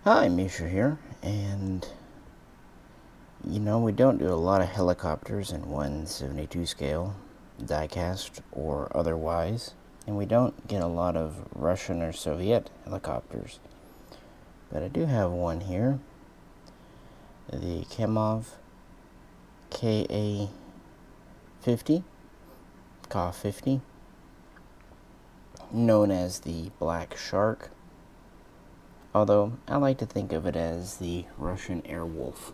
Hi, Misha here, and we don't do a lot of helicopters in 1/72 scale, diecast or otherwise, and we don't get a lot of Russian or Soviet helicopters. But I do have one here, the Kamov KA-50, KA-50, known as the Blackshark, although I like to think of it as the Russian Airwolf.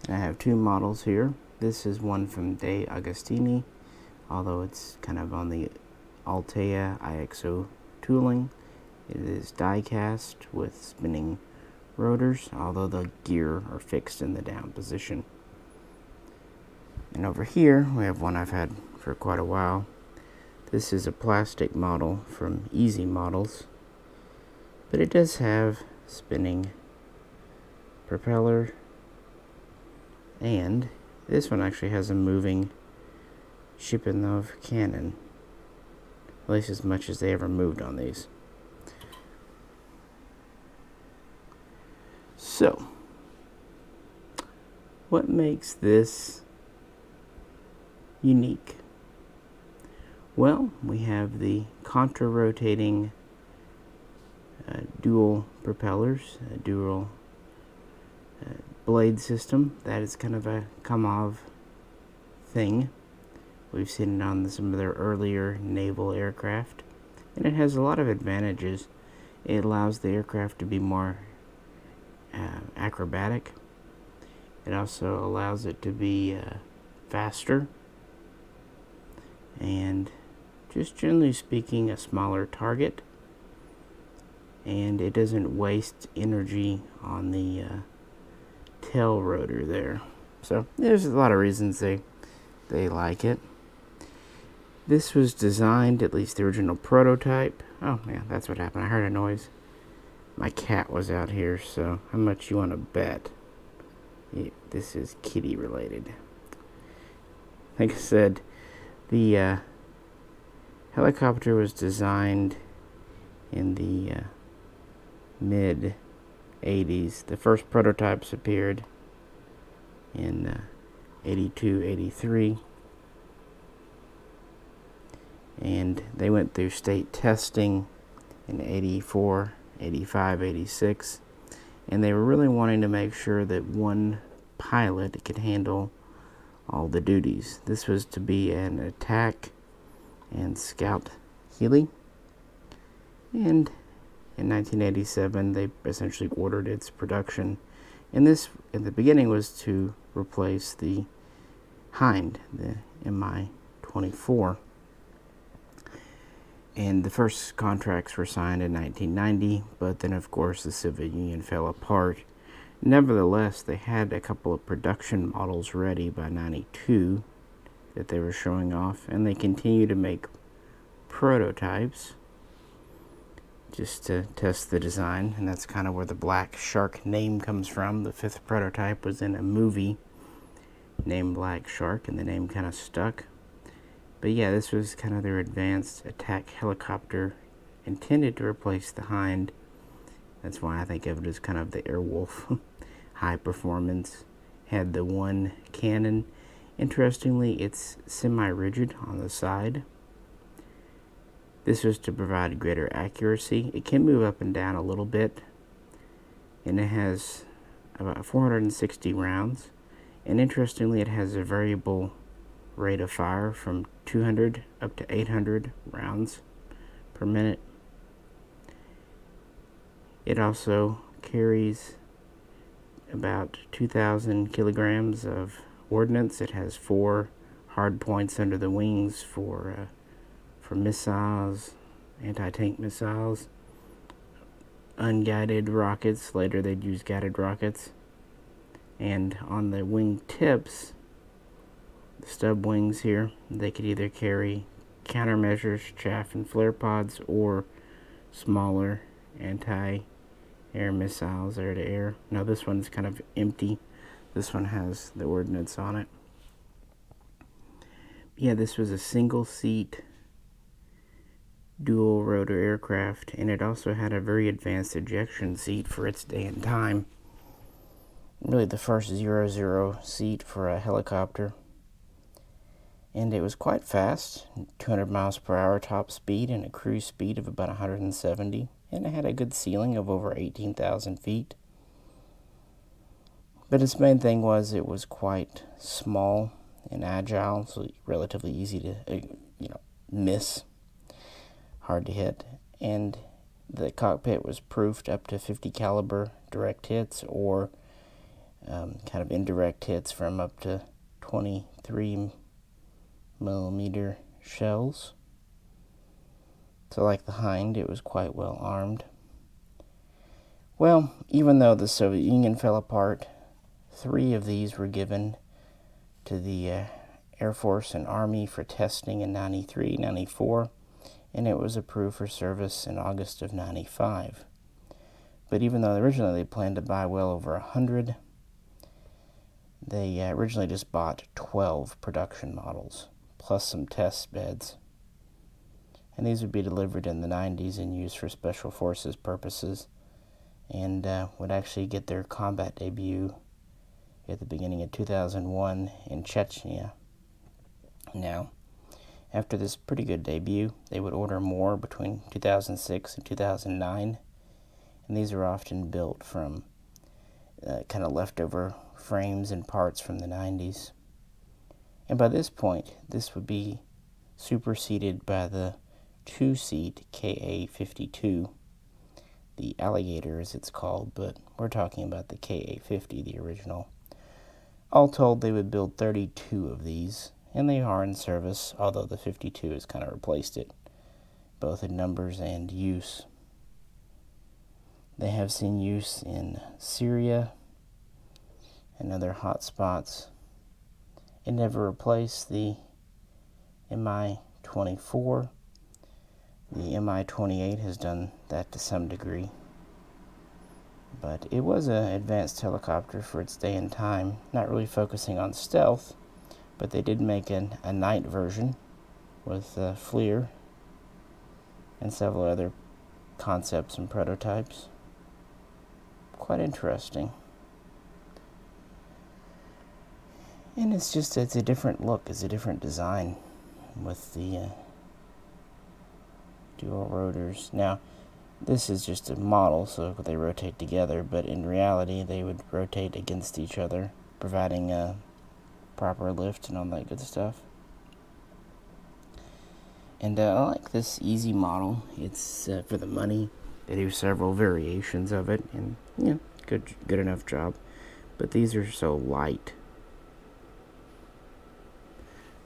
I have two models here. This is one from De Agostini, although it's kind of on the Altea IXO tooling. It is die-cast with spinning rotors, although the gear are fixed in the down position. And over here, we have one I've had for quite a while. This is a plastic model from Easy Models, but it does have spinning propeller, and this one actually has a moving Shipanov cannon, at least as much as they ever moved on these. So, what makes this unique? Well, we have the contra-rotating dual propellers, dual blade system. That is kind of a Kamov thing. We've seen it on some of their earlier naval aircraft, and it has a lot of advantages. It allows the aircraft to be more acrobatic. It also allows it to be faster, and just generally speaking, a smaller target, and it doesn't waste energy on the tail rotor there. So there's a lot of reasons they like it. This was designed, at least the original prototype. Oh yeah, that's what happened. I heard a noise. My cat was out here, so how much you want to bet? Yeah, this is kitty related. Like I said, the helicopter was designed in the mid 80s. The first prototypes appeared in 82, 83. And they went through state testing in 84, 85, 86. And they were really wanting to make sure that one pilot could handle all the duties. This was to be an attack and scout heli. And in 1987, they essentially ordered its production. And this, in the beginning, was to replace the Hind, the Mi-24. And the first contracts were signed in 1990, but then, of course, the Soviet Union fell apart. Nevertheless, they had a couple of production models ready by 92 that they were showing off, and they continue to make prototypes just to test the design, and that's kind of where the Blackshark name comes from. The fifth prototype was in a movie named Blackshark, and the name kind of stuck. But yeah, this was kind of their advanced attack helicopter intended to replace the Hind. That's why I think of it as kind of the Airwolf. High performance. Had the one cannon. Interestingly, it's semi-rigid on the side. This was to provide greater accuracy. It can move up and down a little bit. And it has about 460 rounds. And interestingly, it has a variable rate of fire from 200 up to 800 rounds per minute. It also carries about 2,000 kilograms of ordnance. It has 4 hard points under the wings for missiles, anti-tank missiles, unguided rockets. Later they'd use guided rockets. And on the wing tips, the stub wings here, they could either carry countermeasures, chaff and flare pods, or smaller anti-air missiles, air-to-air. Now this one's kind of empty. This one has the ordnance on it. Yeah, this was a single seat dual rotor aircraft, and it also had a very advanced ejection seat for its day and time. Really the first 00 seat for a helicopter. And it was quite fast, 200 miles per hour top speed and a cruise speed of about 170, and it had a good ceiling of over 18,000 feet. But its main thing was it was quite small and agile, so relatively easy to miss, hard to hit. And the cockpit was proofed up to 50 caliber direct hits or kind of indirect hits from up to 23 millimeter shells. So like the Hind, it was quite well armed. Well, even though the Soviet Union fell apart, 3 of these were given to the Air Force and Army for testing in 93, 94, and it was approved for service in August of 95. But even though originally they planned to buy well over 100, they originally just bought 12 production models, plus some test beds. And these would be delivered in the 90s and used for special forces purposes, and would actually get their combat debut at the beginning of 2001 in Chechnya. Now, after this pretty good debut, they would order more between 2006 and 2009, and these are often built from kind of leftover frames and parts from the 90s. And by this point, this would be superseded by the 2-seat KA-52, the Alligator as it's called, but we're talking about the KA-50, the original. All told, they would build 32 of these, and they are in service, although the 52 has kind of replaced it, both in numbers and use. They have seen use in Syria and other hot spots. It never replaced the Mi-24. The Mi-28 has done that to some degree. But it was an advanced helicopter for its day and time, not really focusing on stealth, but they did make a night version with FLIR and several other concepts and prototypes. Quite interesting. And it's a different look, it's a different design with the dual rotors. Now, this is just a model, so they rotate together, but in reality, they would rotate against each other, providing proper lift and all that good stuff. And I like this easy model. It's for the money. They do several variations of it, and good enough job. But these are so light.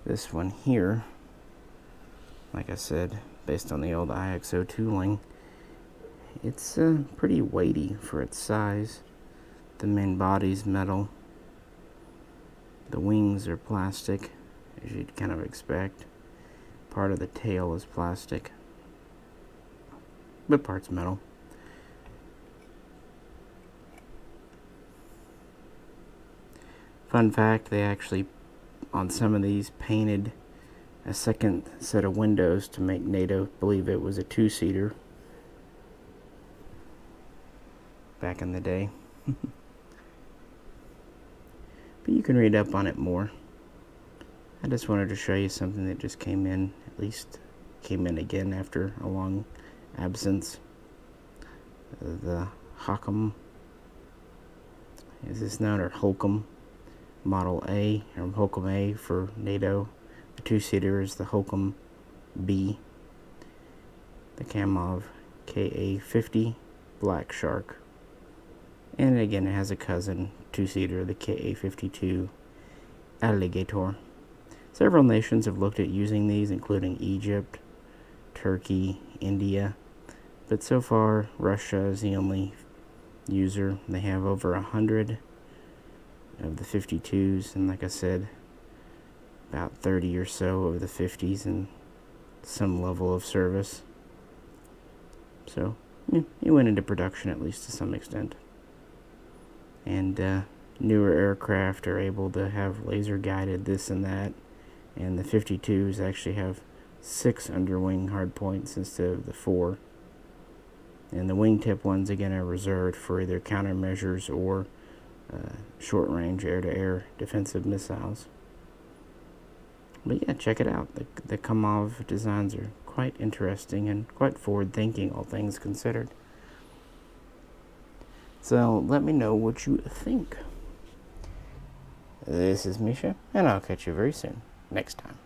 This one here, like I said, based on the old IXO tooling, it's pretty weighty for its size. The main body's metal. The wings are plastic, as you'd kind of expect. Part of the tail is plastic, but part's metal. Fun fact, they actually, on some of these, painted a second set of windows to make NATO believe it was a 2-seater back in the day. But you can read up on it more. I just wanted to show you something that just came in, at least came in again after a long absence. The Hockham, is this known, or Holcomb Model A, or Holcomb A for NATO. The 2-seater is the Holcomb B. The Kamov KA-50 Blackshark. And again, it has a cousin 2-seater, the KA-52 Alligator. Several nations have looked at using these, including Egypt, Turkey, India, but so far Russia is the only user. They have over 100 of the 52s, and like I said, about 30 or so of the 50s in some level of service. So it went into production, at least to some extent. And newer aircraft are able to have laser guided this and that, and the 52s actually have 6 underwing hardpoints instead of the 4. And the wingtip ones, again, are reserved for either countermeasures or short-range air-to-air defensive missiles. But yeah, check it out. The Kamov designs are quite interesting and quite forward-thinking, all things considered. So let me know what you think. This is Misha, and I'll catch you very soon, next time.